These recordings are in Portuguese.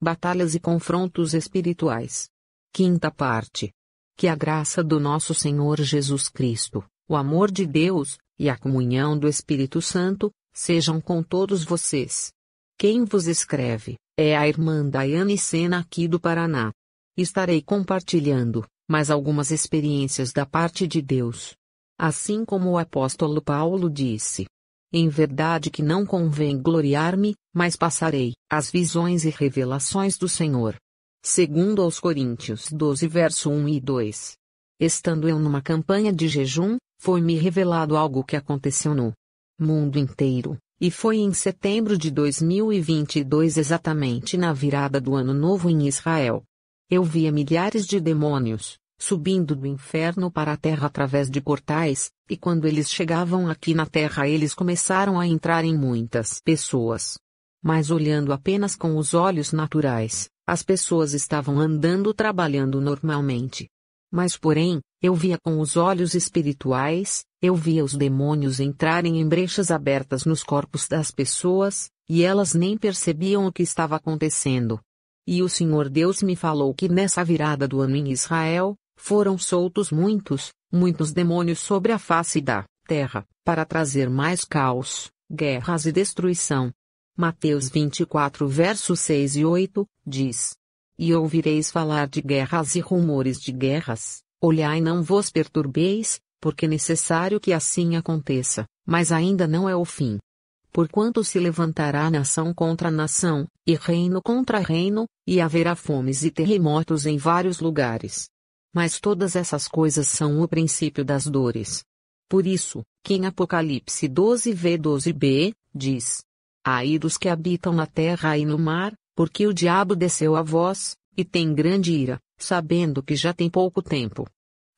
Batalhas e confrontos espirituais. Quinta parte. Que a graça do nosso Senhor Jesus Cristo, o amor de Deus, e a comunhão do Espírito Santo, sejam com todos vocês. Quem vos escreve, é a irmã Daiane Sena aqui do Paraná. Estarei compartilhando, mais algumas experiências da parte de Deus. Assim como o apóstolo Paulo disse. Em verdade que não convém gloriar-me, mas passarei as visões e revelações do Senhor. Segundo aos Coríntios 12 verso 1 e 2. Estando eu numa campanha de jejum, foi-me revelado algo que aconteceu no mundo inteiro, e foi em setembro de 2022 exatamente na virada do Ano Novo em Israel. Eu via milhares de demônios subindo do inferno para a terra através de portais, e quando eles chegavam aqui na terra eles começaram a entrar em muitas pessoas. Mas olhando apenas com os olhos naturais, as pessoas estavam andando trabalhando normalmente. Mas porém, eu via com os olhos espirituais, eu via os demônios entrarem em brechas abertas nos corpos das pessoas, e elas nem percebiam o que estava acontecendo. E o Senhor Deus me falou que nessa virada do ano em Israel, foram soltos muitos demônios sobre a face da terra, para trazer mais caos, guerras e destruição. Mateus 24 versos 6 e 8, diz: E ouvireis falar de guerras e rumores de guerras, olhai e não vos perturbeis, porque é necessário que assim aconteça, mas ainda não é o fim. Porquanto se levantará nação contra nação, e reino contra reino, e haverá fomes e terremotos em vários lugares. Mas todas essas coisas são o princípio das dores. Por isso, que em Apocalipse 12:12b, diz: Ai dos que habitam na terra e no mar, porque o diabo desceu a vós, e tem grande ira, sabendo que já tem pouco tempo.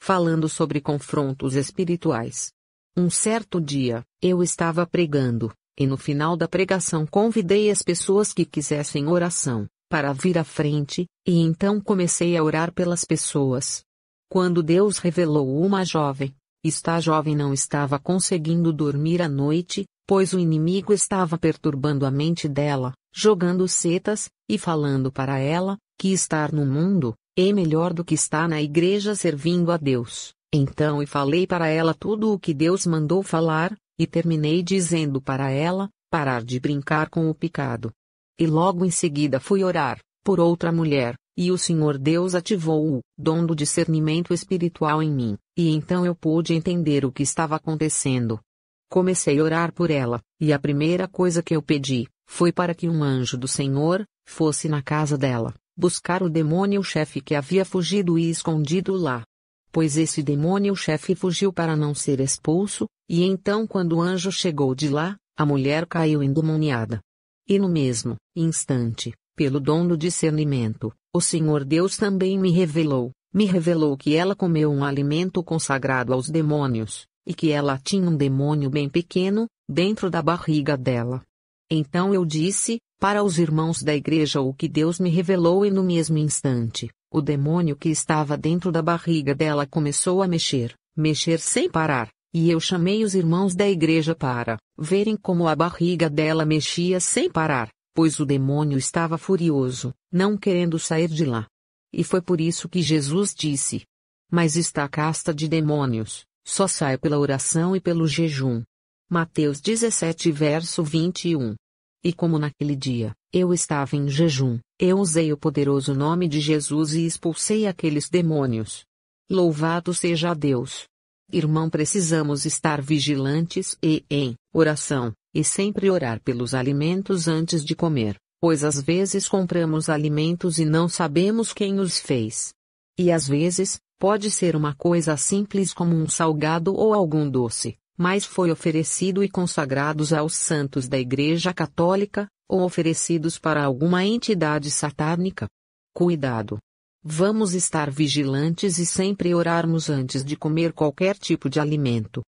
Falando sobre confrontos espirituais. Um certo dia, eu estava pregando, e no final da pregação convidei as pessoas que quisessem oração, para vir à frente, e então comecei a orar pelas pessoas. Quando Deus revelou uma jovem, esta jovem não estava conseguindo dormir à noite, pois o inimigo estava perturbando a mente dela, jogando setas, e falando para ela, que estar no mundo, é melhor do que estar na igreja servindo a Deus. Então eu falei para ela tudo o que Deus mandou falar, e terminei dizendo para ela, parar de brincar com o pecado. E logo em seguida fui orar, por outra mulher, e o Senhor Deus ativou o dom do discernimento espiritual em mim, e então eu pude entender o que estava acontecendo. Comecei a orar por ela, e a primeira coisa que eu pedi, foi para que um anjo do Senhor, fosse na casa dela, buscar o demônio-chefe que havia fugido e escondido lá. Pois esse demônio-chefe fugiu para não ser expulso, e então quando o anjo chegou de lá, a mulher caiu endemoniada. E no mesmo instante, pelo dom do discernimento, o Senhor Deus também me revelou que ela comeu um alimento consagrado aos demônios, e que ela tinha um demônio bem pequeno, dentro da barriga dela. Então eu disse, para os irmãos da igreja o que Deus me revelou e no mesmo instante, o demônio que estava dentro da barriga dela começou a mexer sem parar, e eu chamei os irmãos da igreja para verem como a barriga dela mexia sem parar, pois o demônio estava furioso, não querendo sair de lá. E foi por isso que Jesus disse: Mas esta casta de demônios, só sai pela oração e pelo jejum. Mateus 17 verso 21. E como naquele dia, eu estava em jejum, eu usei o poderoso nome de Jesus e expulsei aqueles demônios. Louvado seja Deus! Irmão, precisamos estar vigilantes e em oração, e sempre orar pelos alimentos antes de comer, pois às vezes compramos alimentos e não sabemos quem os fez. E às vezes, pode ser uma coisa simples como um salgado ou algum doce, mas foi oferecido e consagrados aos santos da Igreja Católica, ou oferecidos para alguma entidade satânica. Cuidado! Vamos estar vigilantes e sempre orarmos antes de comer qualquer tipo de alimento.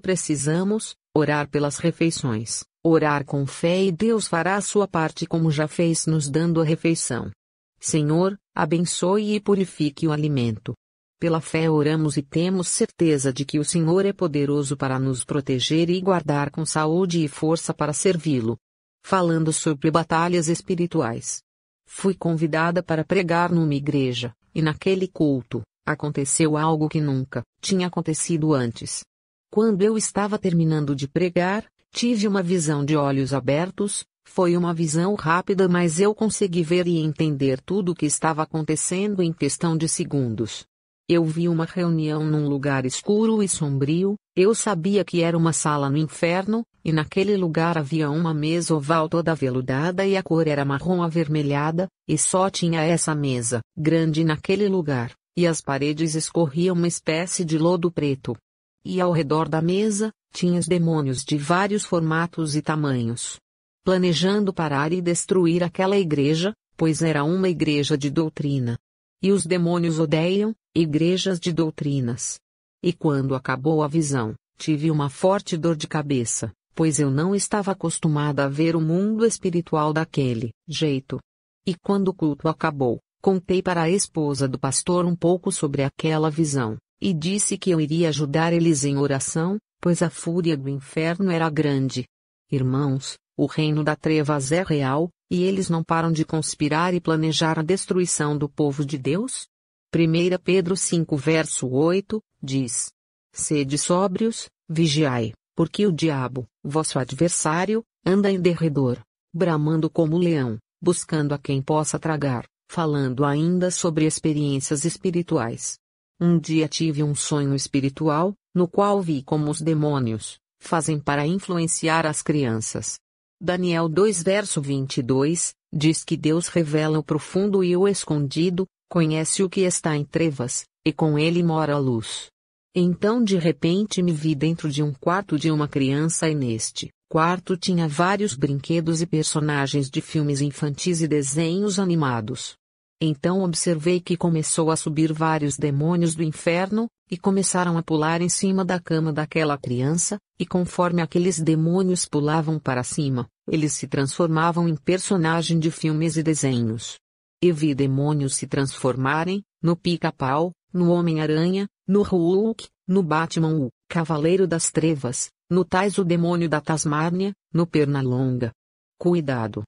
Precisamos orar pelas refeições, orar com fé e Deus fará a sua parte como já fez nos dando a refeição. Senhor, abençoe e purifique o alimento. Pela fé oramos e temos certeza de que o Senhor é poderoso para nos proteger e guardar com saúde e força para servi-lo. Falando sobre batalhas espirituais. Fui convidada para pregar numa igreja, e naquele culto, aconteceu algo que nunca tinha acontecido antes. Quando eu estava terminando de pregar, tive uma visão de olhos abertos. Foi uma visão rápida, mas eu consegui ver e entender tudo o que estava acontecendo em questão de segundos. Eu vi uma reunião num lugar escuro e sombrio. Eu sabia que era uma sala no inferno, e naquele lugar havia uma mesa oval toda aveludada e a cor era marrom avermelhada, e só tinha essa mesa, grande naquele lugar, e as paredes escorriam uma espécie de lodo preto. E ao redor da mesa, tinha os demônios de vários formatos e tamanhos, planejando parar e destruir aquela igreja, pois era uma igreja de doutrina. E os demônios odeiam igrejas de doutrinas. E quando acabou a visão, tive uma forte dor de cabeça, pois eu não estava acostumada a ver o mundo espiritual daquele jeito. E quando o culto acabou, contei para a esposa do pastor um pouco sobre aquela visão, e disse que eu iria ajudar eles em oração, pois a fúria do inferno era grande. Irmãos, o reino das trevas é real, e eles não param de conspirar e planejar a destruição do povo de Deus? 1 Pedro 5 verso 8, diz: Sede sóbrios, vigiai, porque o diabo, vosso adversário, anda em derredor, bramando como leão, buscando a quem possa tragar. Falando ainda sobre experiências espirituais. Um dia tive um sonho espiritual, no qual vi como os demônios fazem para influenciar as crianças. Daniel 2 verso 22, diz que Deus revela o profundo e o escondido, conhece o que está em trevas, e com ele mora a luz. Então de repente me vi dentro de um quarto de uma criança e neste quarto tinha vários brinquedos e personagens de filmes infantis e desenhos animados. Então observei que começou a subir vários demônios do inferno, e começaram a pular em cima da cama daquela criança, e conforme aqueles demônios pulavam para cima, eles se transformavam em personagem de filmes e desenhos. E vi demônios se transformarem, no Pica-Pau, no Homem-Aranha, no Hulk, no Batman o Cavaleiro das Trevas, no Tais o Demônio da Tasmânia, no Pernalonga. Cuidado!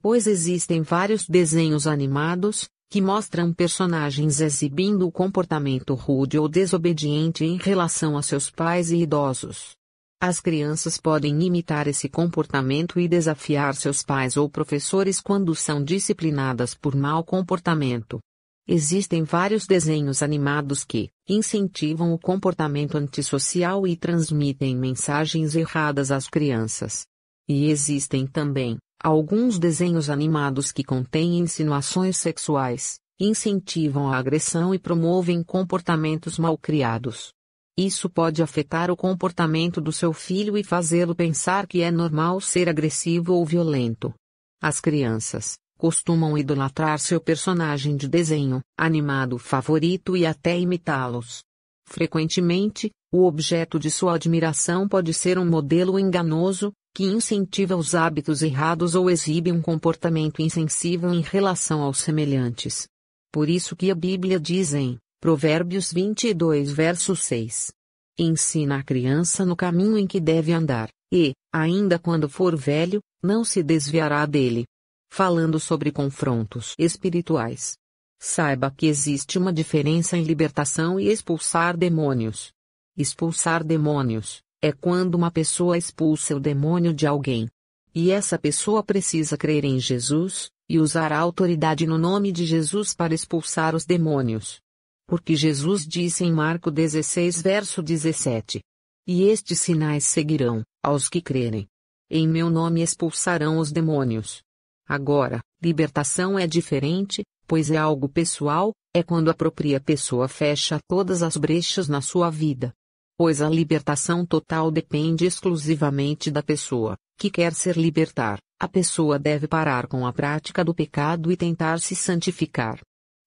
Pois existem vários desenhos animados, que mostram personagens exibindo o comportamento rude ou desobediente em relação a seus pais e idosos. As crianças podem imitar esse comportamento e desafiar seus pais ou professores quando são disciplinadas por mau comportamento. Existem vários desenhos animados que incentivam o comportamento antissocial e transmitem mensagens erradas às crianças. E existem também alguns desenhos animados que contêm insinuações sexuais, incentivam a agressão e promovem comportamentos malcriados. Isso pode afetar o comportamento do seu filho e fazê-lo pensar que é normal ser agressivo ou violento. As crianças costumam idolatrar seu personagem de desenho animado favorito e até imitá-los. Frequentemente, o objeto de sua admiração pode ser um modelo enganoso, que incentiva os hábitos errados ou exibe um comportamento insensível em relação aos semelhantes. Por isso que a Bíblia diz em Provérbios 22 verso 6. Ensina a criança no caminho em que deve andar, e, ainda quando for velho, não se desviará dele. Falando sobre confrontos espirituais. Saiba que existe uma diferença em libertação e expulsar demônios. Expulsar demônios é quando uma pessoa expulsa o demônio de alguém. E essa pessoa precisa crer em Jesus, e usar a autoridade no nome de Jesus para expulsar os demônios. Porque Jesus disse em Marcos 16 verso 17. E estes sinais seguirão aos que crerem. Em meu nome expulsarão os demônios. Agora, libertação é diferente, pois é algo pessoal, é quando a própria pessoa fecha todas as brechas na sua vida. Pois a libertação total depende exclusivamente da pessoa, que quer ser libertar. A pessoa deve parar com a prática do pecado e tentar se santificar.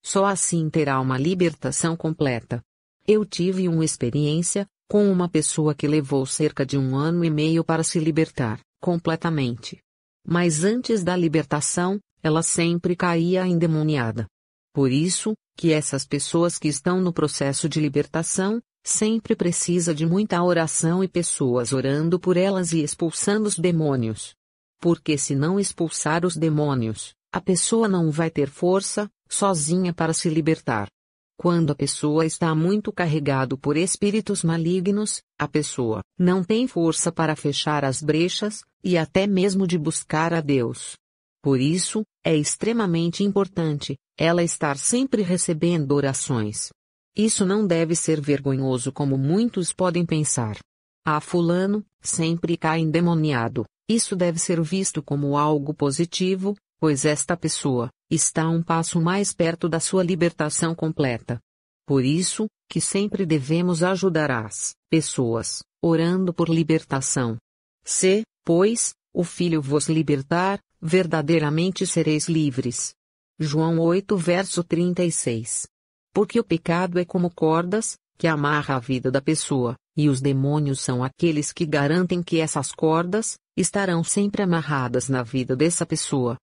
Só assim terá uma libertação completa. Eu tive uma experiência com uma pessoa que levou cerca de 1 ano e meio para se libertar completamente. Mas antes da libertação, ela sempre caía endemoniada. Por isso, que essas pessoas que estão no processo de libertação, sempre precisa de muita oração e pessoas orando por elas e expulsando os demônios. Porque se não expulsar os demônios, a pessoa não vai ter força, sozinha para se libertar. Quando a pessoa está muito carregado por espíritos malignos, a pessoa não tem força para fechar as brechas, e até mesmo de buscar a Deus. Por isso, é extremamente importante, ela estar sempre recebendo orações. Isso não deve ser vergonhoso como muitos podem pensar. Ah, fulano, sempre cai endemoniado. Isso deve ser visto como algo positivo, pois esta pessoa está um passo mais perto da sua libertação completa. Por isso, que sempre devemos ajudar as pessoas, orando por libertação. Se, pois, o Filho vos libertar, verdadeiramente sereis livres. João 8 verso 36. Porque o pecado é como cordas, que amarra a vida da pessoa, e os demônios são aqueles que garantem que essas cordas estarão sempre amarradas na vida dessa pessoa.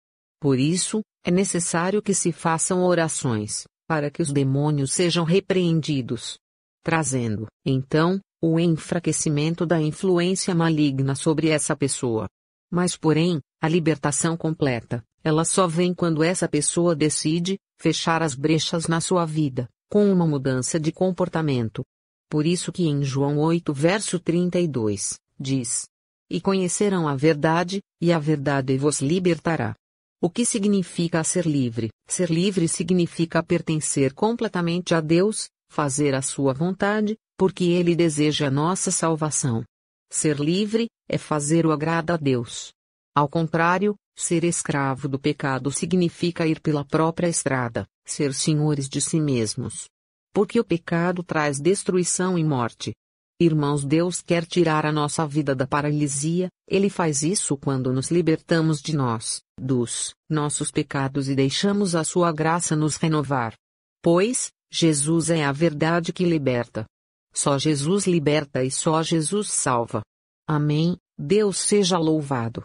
Por isso, é necessário que se façam orações, para que os demônios sejam repreendidos. Trazendo, então, o enfraquecimento da influência maligna sobre essa pessoa. Mas porém, a libertação completa, ela só vem quando essa pessoa decide fechar as brechas na sua vida, com uma mudança de comportamento. Por isso que em João 8 verso 32, diz: E conhecerão a verdade, e a verdade vos libertará. O que significa ser livre? Ser livre significa pertencer completamente a Deus, fazer a sua vontade, porque Ele deseja a nossa salvação. Ser livre é fazer o agrado a Deus. Ao contrário, ser escravo do pecado significa ir pela própria estrada, ser senhores de si mesmos. Porque o pecado traz destruição e morte. Irmãos, Deus quer tirar a nossa vida da paralisia, Ele faz isso quando nos libertamos de nós, dos nossos pecados e deixamos a sua graça nos renovar. Pois, Jesus é a verdade que liberta. Só Jesus liberta e só Jesus salva. Amém, Deus seja louvado.